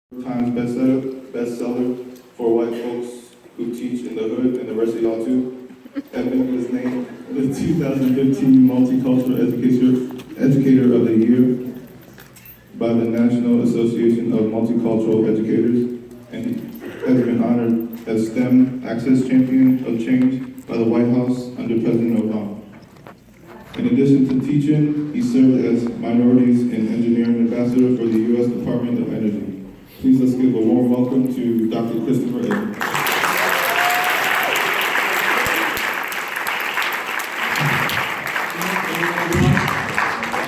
Times bestseller for white folks who teach in the hood, and the rest of y'all too. Emdin was named the 2015 Multicultural Educator of the Year by the National Association of Multicultural Educators, and he has been honored as STEM Access Champion of Change by the White House under President Obama. In addition to teaching, he served as Minorities in Engineering Ambassador for the U.S. Department of Energy. Please let's give a warm welcome to Dr. Christopher Emdin.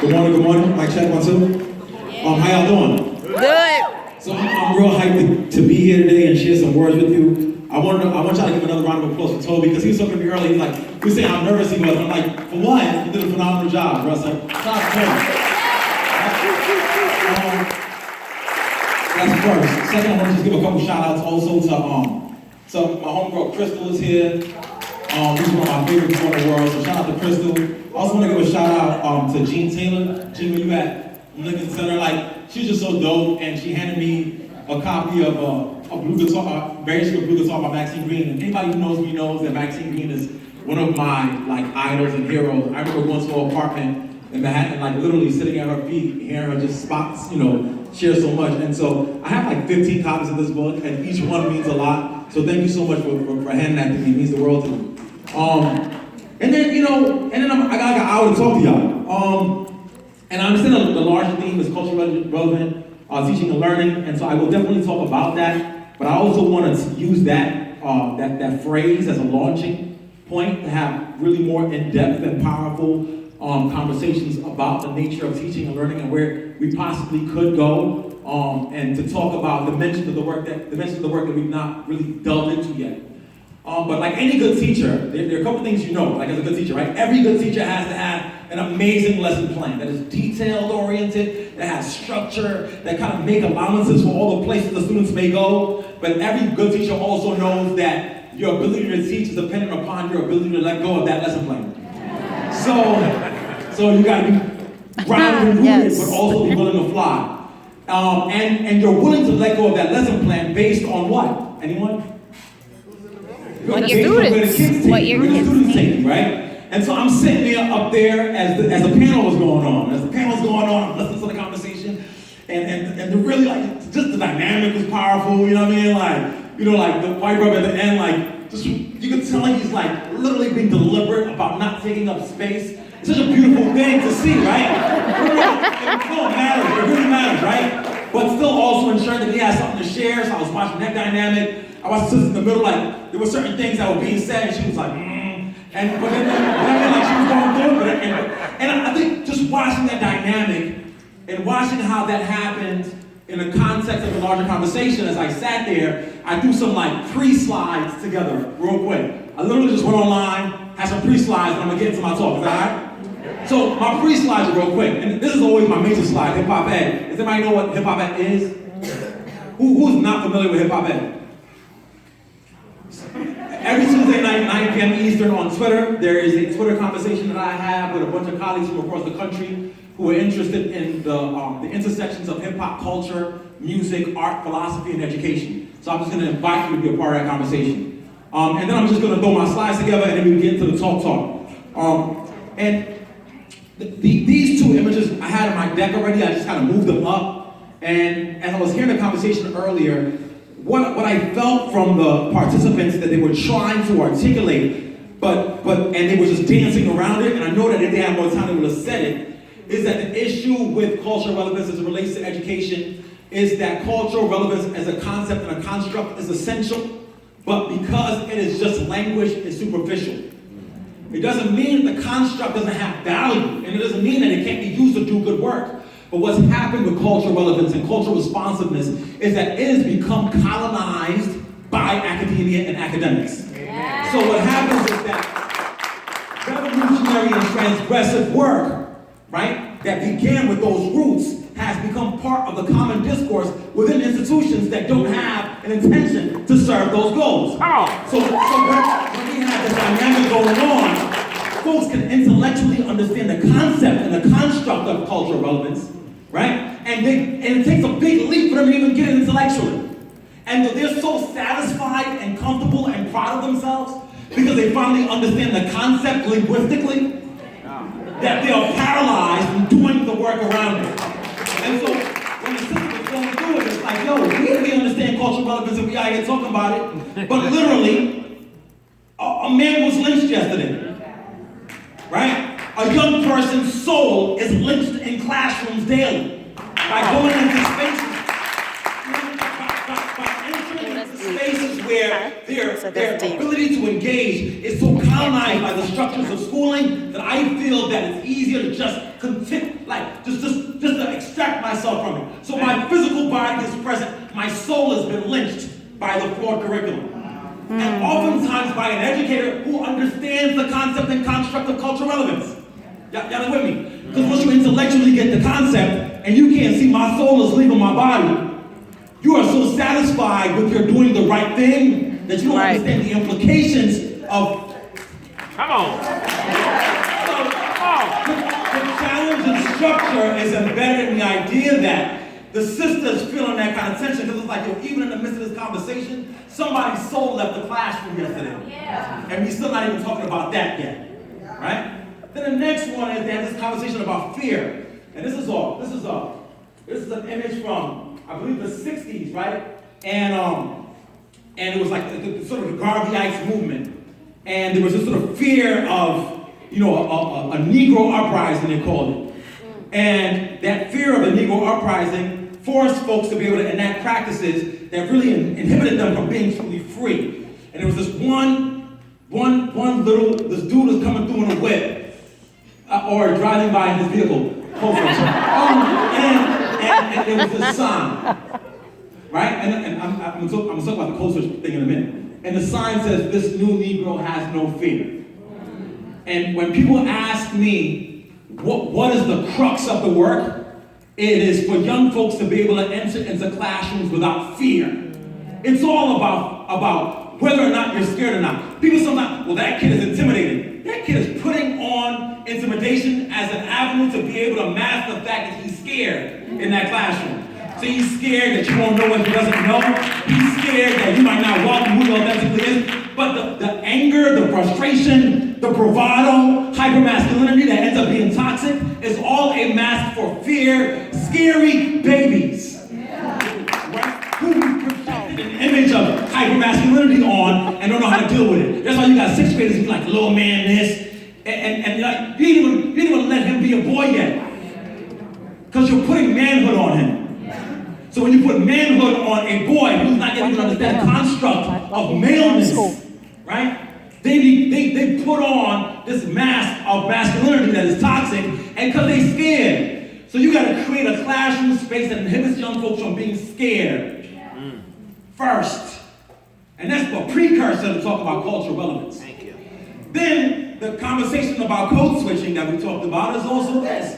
Good morning. Mic check, 1, 2. How y'all doing? Good. So I'm real hyped to be here today and share some words with you. I want y'all to give another round of applause for Toby, because he was talking to me earlier. He was saying how nervous he was. I'm like, for one, you did a phenomenal job, bro. So shout out to him. That's first. Second, I want to just give a couple shout outs also to my homegirl Crystal is here. She's one of my favorite people in the world, so shout out to Crystal. I also want to give a shout out to Jean Taylor. Jean, when you at Lincoln Center, she's just so dope, and she handed me a copy of a blue guitar, variation of blue guitar by Maxine Green. And anybody who knows me knows that Maxine Green is one of my idols and heroes. I remember going to her apartment in Manhattan, literally sitting at her feet, hearing her just spots, share so much. And so I have 15 copies of this book, and each one means a lot. So thank you so much for handing that to me. It means the world to me. And then I got an hour to talk to y'all. And I understand the larger theme is culturally relevant, teaching and learning, and so I will definitely talk about that. But I also want to use that phrase as a launching point to have really more in-depth and powerful conversations about the nature of teaching and learning and where we possibly could go, and to talk about dimensions of the work that we've not really delved into yet. But like any good teacher, there are a couple things as a good teacher, right? Every good teacher has to have an amazing lesson plan that is detail-oriented, that has structure, that kind of make allowances for all the places the students may go. But every good teacher also knows that your ability to teach is dependent upon your ability to let go of that lesson plan. So you gotta be grounded and rooted, Yes. but also be willing to fly. And you're willing to let go of that lesson plan based on what? Anyone? What your students take, right? And so I'm sitting there up there as the panel was going on. As the panel was going on, I'm listening to the conversation, and the really just the dynamic was powerful. You know what I mean? The white brother at the end, you could tell he's literally being deliberate about not taking up space. It's such a beautiful thing to see, right? It really matters, right? But still also ensuring that he has something to share. So I was watching that dynamic. I was sitting in the middle, there were certain things that were being said, and she was like, but then she was going through it. And I think just watching that dynamic and watching how that happened in the context of a larger conversation, as I sat there, I threw some pre-slides together real quick. I literally just went online, had some pre-slides, and I'm gonna get into my talk. Is that all right? So my pre-slides are real quick, and this is always my major slide, hip hop ed. Does anybody know what hip hop ed is? Who's not familiar with hip hop ed? Every Tuesday night, 9 p.m. Eastern on Twitter, there is a Twitter conversation that I have with a bunch of colleagues from across the country who are interested in the intersections of hip-hop culture, music, art, philosophy, and education. So I'm just going to invite you to be a part of that conversation. And then I'm just going to throw my slides together, and then we get into the talk. These two images I had in my deck already, I just kind of moved them up. And as I was hearing the conversation earlier, what I felt from the participants that they were trying to articulate, and they were just dancing around it, and I know that if they had more time they would have said it, is that the issue with cultural relevance as it relates to education is that cultural relevance as a concept and a construct is essential, but because it is just language, it's superficial. It doesn't mean that the construct doesn't have value, and it doesn't mean that it can't be used to do good work. But what's happened with cultural relevance and cultural responsiveness is that it has become colonized by academia and academics. Yeah. So what happens is that revolutionary and transgressive work, right, that began with those roots has become part of the common discourse within institutions that don't have an intention to serve those goals. So when we have this dynamic going on, folks can intellectually understand the concept and the construct of cultural relevance, right? And it takes a big leap for them to even get it intellectually. And they're so satisfied and comfortable and proud of themselves because they finally understand the concept linguistically that they are paralyzed from doing the work around it. And so when the system is going through it, it's like, yo, we understand cultural relevance and we out here talking about it, but literally, a man was lynched yesterday, right? A young person's soul is lynched in classrooms daily by going into spaces, by entering into spaces where their ability to engage is so colonized by the structures of schooling that I feel that it's easier to just to extract myself from it. So my physical body is present, my soul has been lynched by the flawed curriculum. And oftentimes by an educator who understands the concept and construct of cultural relevance. Y'all with me? Because once you intellectually get the concept and you can't see my soul is leaving my body, you are so satisfied with your doing the right thing that you don't understand the implications of. Come on. The challenge and structure is embedded in the idea that the sisters feeling that kind of tension because it's like, yo, even in the midst of this conversation, somebody's soul left the classroom yesterday. Yeah. And we're still not even talking about that yet, right? Then the next one is they have this conversation about fear. And this is an image from, I believe, the 60s, right? And it was like sort of the Garveyites movement. And there was this sort of fear of, you know, a Negro uprising, they called it. And that fear of the Negro uprising forced folks to be able to enact practices that really inhibited them from being truly free. And there was this this dude was coming through in a whip, or driving by in his vehicle, and there was this sign, right? And I'm gonna talk about the code switch thing in a minute. And the sign says, "This new Negro has no fear." And when people ask me, what is the crux of the work? It is for young folks to be able to enter into classrooms without fear. It's all about whether or not you're scared or not. People sometimes, well, that kid is intimidating. That kid is putting on intimidation as an avenue to be able to mask the fact that he's scared in that classroom. So he's scared that you won't know what he doesn't know. He's scared that you might not welcome who he authentically is. But the anger, the frustration, the bravado, hypermasculinity that ends up being toxic is all a mask for fear, scary babies. Right? Who projected an image of hypermasculinity on and don't know how to deal with it. That's why you got sixth graders who be like, little man this, and like, you didn't even let him be a boy yet. Because you're putting manhood on him. So when you put manhood on a boy who's not yet even understand the construct of maleness, right? They put on this mask of masculinity that is toxic, and because they scared. So you got to create a classroom space that inhibits young folks from being scared first. And that's the precursor to talk about cultural relevance. Thank you. Then the conversation about code switching that we talked about is also this.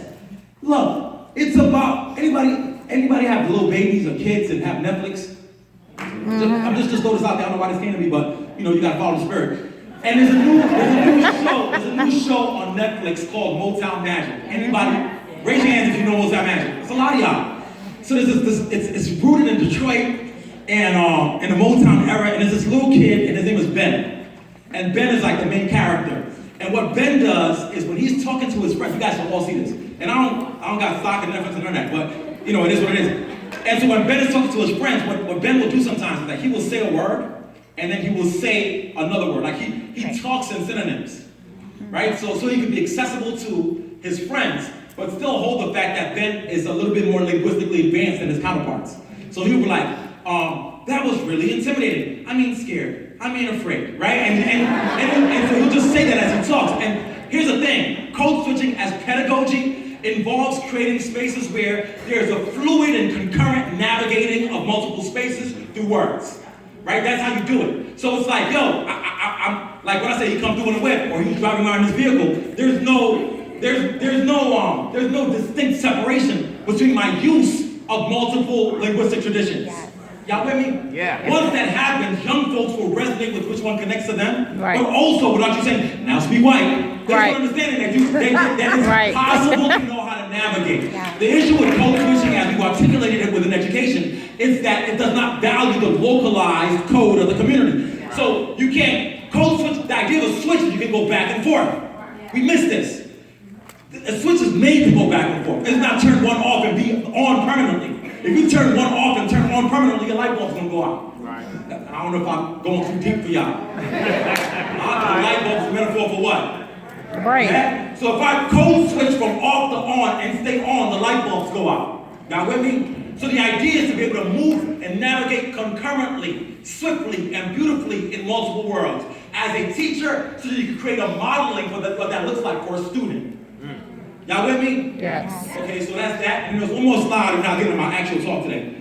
Look, it's about anybody have little babies or kids and have Netflix? I'm just throw this out there. I don't know why this came to me, but you know you gotta follow the spirit. And there's a new show on Netflix called Motown Magic. Anybody? Raise your hands if you know Motown Magic. It's a lot of y'all. So it's rooted in Detroit and in the Motown era, and there's this little kid, and his name is Ben. And Ben is like the main character. And what Ben does is when he's talking to his friends, you guys should all see this. And I don't got stock in Netflix and none of that, but you know, it is what it is. And so when Ben is talking to his friends, what Ben will do sometimes is that he will say a word, and then he will say another word. Like he talks in synonyms, right? So he can be accessible to his friends, but still hold the fact that Ben is a little bit more linguistically advanced than his counterparts. So he'll be like, that was really intimidating. I mean scared. I mean afraid, right? And so he'll just say that as he talks. And here's the thing, code switching as pedagogy involves creating spaces where there's a fluid and concurrent navigating of multiple spaces through words, right? That's how you do it. So it's like, yo, I'm like when I say he come through in a whip or he's driving around his vehicle, there's no distinct separation between my use of multiple linguistic traditions. Yes. Y'all with me? Yeah. Once that happens, young folks will resonate with which one connects to them, right. But also without you saying, now speak white, they right. understanding that it's right. possible to know how to navigate. Yeah. The issue with code switching, as we've articulated it within education, is that it does not value the localized code of the community. Yeah. So you can't code switch, the idea of a switch is you can go back and forth. We miss this. A switch is made to go back and forth. It's not turn one off and be on permanently. If you turn one off and turn on permanently, your light bulb's gonna go out. Right. I don't know if I'm going too deep for y'all. The light bulb's a metaphor for what? Right. Okay? So if I code switch from off to on and stay on, the light bulbs go out. Y'all with me? So the idea is to be able to move and navigate concurrently, swiftly, and beautifully in multiple worlds. As a teacher, so that you can create a modeling for what that looks like for a student. Y'all with me? Yes. Okay, so that's that. And there's one more slide, and I'll get into my actual talk today.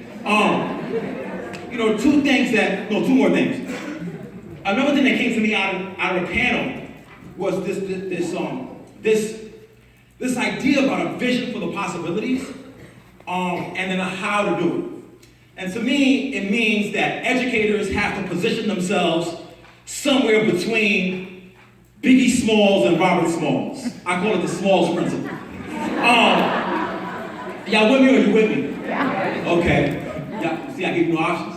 Two more things. Another thing that came to me out of the panel was this idea about a vision for the possibilities, and then a how to do it. And to me, it means that educators have to position themselves somewhere between Biggie Smalls and Robert Smalls. I call it the Smalls principle. Y'all with me or you with me? Yeah. Okay. Yeah. See, I give you no options.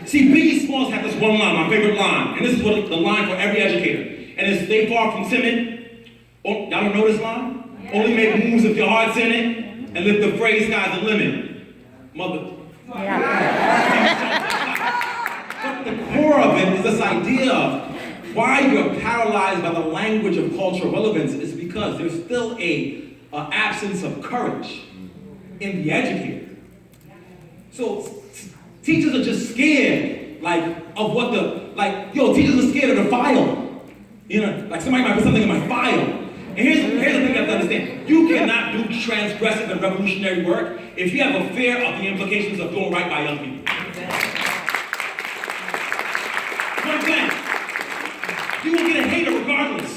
See, Biggie Smalls had this one line, my favorite line, and this is what the line for every educator. And it's stay far from timid. Oh, y'all don't know this line? Yeah. Only make moves if your heart's in it, and lift the phrase sky's the limit. Mother. Yeah. But the core of it is this idea of why you're paralyzed by the language of cultural relevance is because there's still a absence of courage in the educator. So teachers are just scared, teachers are scared of the file. You know, like somebody might put something in my file. And here's the thing you have to understand. You cannot do transgressive and revolutionary work if you have a fear of the implications of doing right by young people. Point blank. You will get a hater regardless.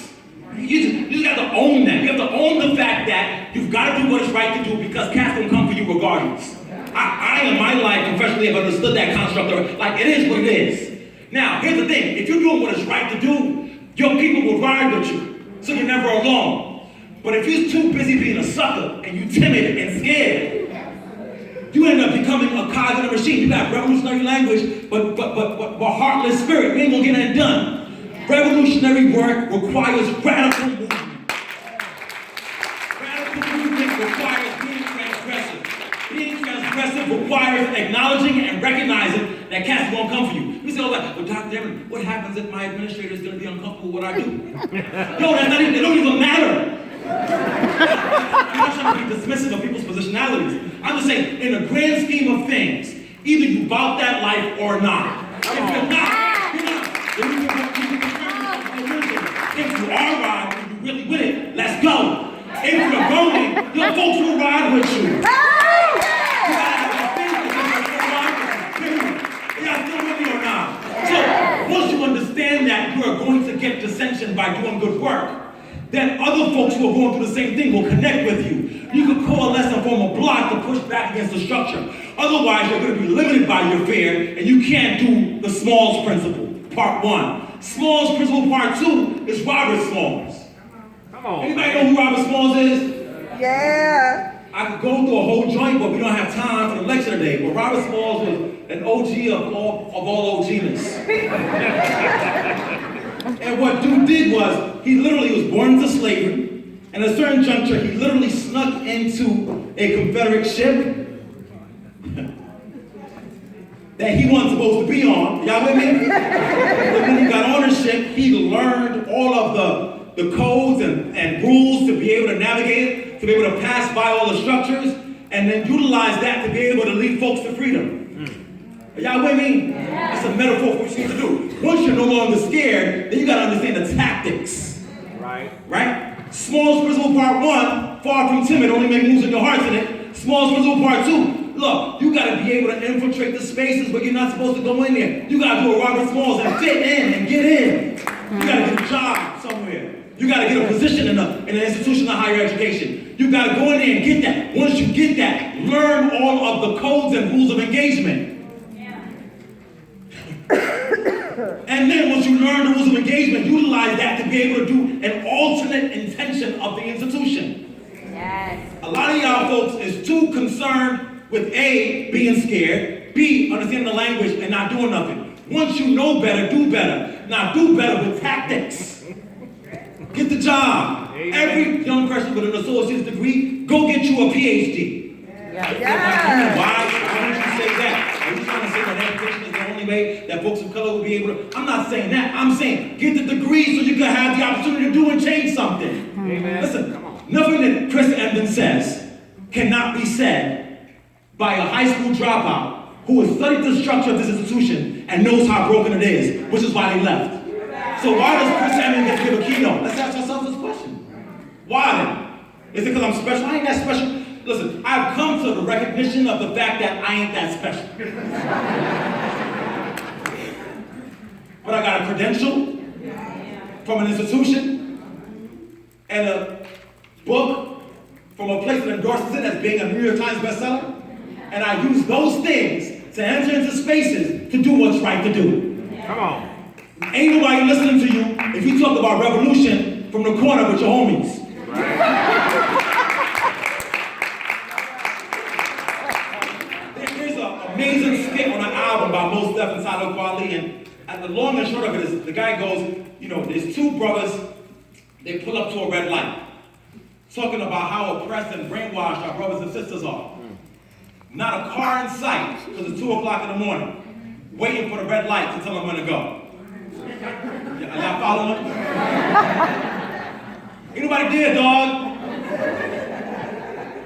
You just got to own that. You have to own the fact that you've got to do what is right to do because cats don't come for you regardless. I in my life professionally have understood that construct of like it is what it is. Now, here's the thing. If you're doing what is right to do, your people will ride with you. So you're never alone. But if you're too busy being a sucker and you timid and scared, you end up becoming a cognitive machine. You got revolutionary language, but heartless spirit. You ain't gonna get that done. Revolutionary work requires radical movement. Radical movement requires being transgressive. Being transgressive requires acknowledging and recognizing that cats won't come for you. We say, well, Dr. Emdin, what happens if my administrator is going to be uncomfortable with what I do? No, that's not even, it don't even matter. I'm not trying to be dismissive of people's positionalities. I'm just saying, in the grand scheme of things, either you bought that life or not. If you're not, you're not. If you are riding and you really with it, let's go. If you're going, your folks will ride with you. Once you understand that you are going to get dissension by doing good work, then other folks who are going through the same thing will connect with you. You can coalesce and form a block to push back against the structure. Otherwise, you're going to be limited by your fear, and you can't do the Smalls principle, part 1. Smalls principle, part 2 is Robert Smalls. Come on. Anybody know who Robert Smalls is? Yeah. I could go through a whole joint, but we don't have time for the lecture today. But Robert Smalls was an OG of all OGness. And what dude did was, he literally was born into slavery, and at a certain juncture, he literally snuck into a Confederate ship that he wasn't supposed to be on. Y'all with me? But when he got on the ship, he learned all of the codes and rules to be able to navigate it, to be able to pass by all the structures, and then utilize that to be able to lead folks to freedom. Are y'all with me? Yeah. That's a metaphor for what you need to do. Once you're no longer scared, then you gotta understand the tactics. Right? Smalls principle part 1, far from timid, only make moves with your hearts in it. Smalls principle part 2, look, you gotta be able to infiltrate the spaces where you're not supposed to go in there. You gotta do a Robert Smalls and fit in and get in. You gotta get a job somewhere. You gotta get a position in an institution of higher education. You gotta go in there and get that. Once you get that, learn all of the codes and rules of engagement. And then once you learn the rules of engagement, utilize that to be able to do an alternate intention of the institution. Yes. A lot of y'all folks is too concerned with A, being scared, B, understanding the language and not doing nothing. Once you know better, do better. Now do better with tactics. Get the job. Every young person with an associate's degree, go get you a PhD. Yes. Why did you say that? Are you trying to say that education is the only way that folks of color will be able to? I'm not saying that. I'm saying get the degree so you can have the opportunity to do and change something. Amen. Listen, nothing that Chris Emdin says cannot be said by a high school dropout who has studied the structure of this institution and knows how broken it is, which is why they left. So why does Chris Emdin get to give a keynote? Let's ask ourselves this question. Why then? Is it because I'm special? I ain't that special. Listen, I've come to the recognition of the fact that I ain't that special. But I got a credential from an institution and a book from a place that endorses it as being a New York Times bestseller. And I use those things to enter into spaces to do what's right to do. Come on. Ain't nobody listening to you if you talk about revolution from the corner with your homies. There's an amazing skit on an album by Mos Def and Talib Kweli, and the long and short of it is the guy goes, there's two brothers, they pull up to a red light, talking about how oppressed and brainwashed our brothers and sisters are. Not a car in sight, because it's 2 o'clock in the morning, waiting for the red light to tell them when to go. Are y'all following? Ain't nobody there, dog.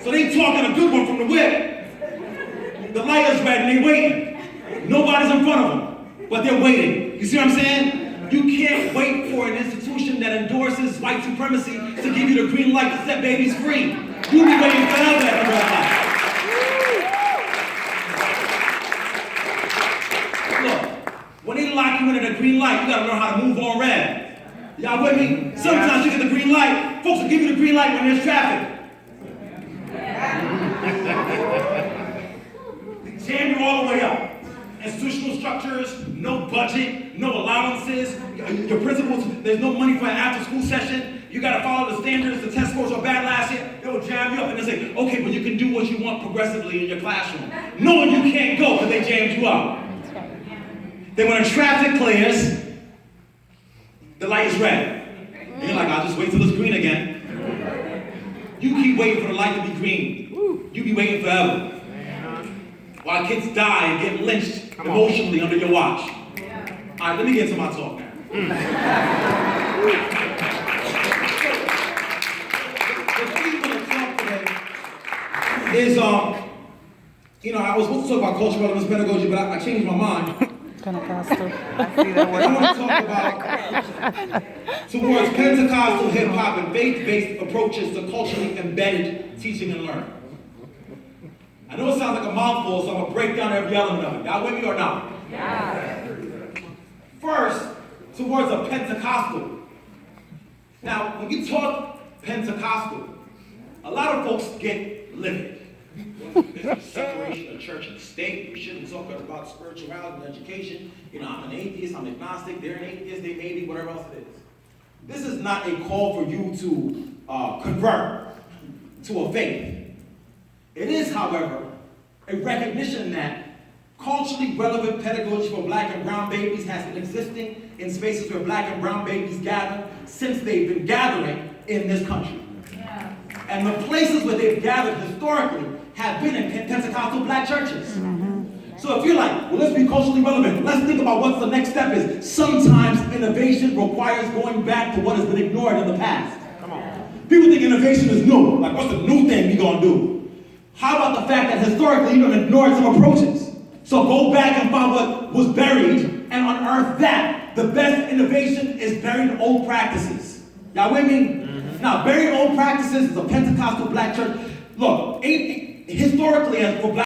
So they talking a good one from the whip. The light is red and they waiting. Nobody's in front of them, but they're waiting. You see what I'm saying? You can't wait for an institution that endorses white supremacy to give you the green light to set babies free. You'll be waiting forever at the red light. When they lock you in at a green light, you gotta learn how to move on red. Y'all with me? Sometimes you get the green light. Folks will give you the green light when there's traffic. They jam you all the way up. Institutional structures, no budget, no allowances. Your principals, there's no money for an after-school session. You gotta follow the standards. The test scores were bad last year. They'll jam you up and they'll say, okay, but you can do what you want progressively in your classroom. Knowing you can't go because they jammed you up. Then when the traffic clears, the light is red. And you're like, I'll just wait till it's green again. You keep waiting for the light to be green. You be waiting forever. While kids die and get lynched emotionally under your watch. All right, let me get to my talk now. The theme of the talk today is, I was supposed to talk about cultural relevance pedagogy, but I changed my mind. Pentecostal. I see that I one. want to talk about towards Pentecostal hip-hop and faith-based approaches to culturally embedded teaching and learning. I know it sounds like a mouthful, so I'm going to break down every element of it. Y'all with me or not? Yeah. First, towards a Pentecostal. Now, when you talk Pentecostal, a lot of folks get livid. There's a separation of church and state. We shouldn't talk about spirituality and education. I'm an atheist, I'm agnostic, they're an atheist, they may be, whatever else it is. This is not a call for you to convert to a faith. It is, however, a recognition that culturally relevant pedagogy for black and brown babies has been existing in spaces where black and brown babies gather since they've been gathering in this country. Yeah. And the places where they've gathered historically have been in Pentecostal black churches. Mm-hmm. So if you're like, well, let's be culturally relevant, let's think about what the next step is. Sometimes innovation requires going back to what has been ignored in the past. Come on. People think innovation is new. Like, what's the new thing we gonna do? How about the fact that historically you ignored some approaches? So go back and find what was buried and unearth that. The best innovation is buried in old practices. Y'all with me? Mm-hmm. Now, buried old practices is a Pentecostal black church. Look, historically, as for black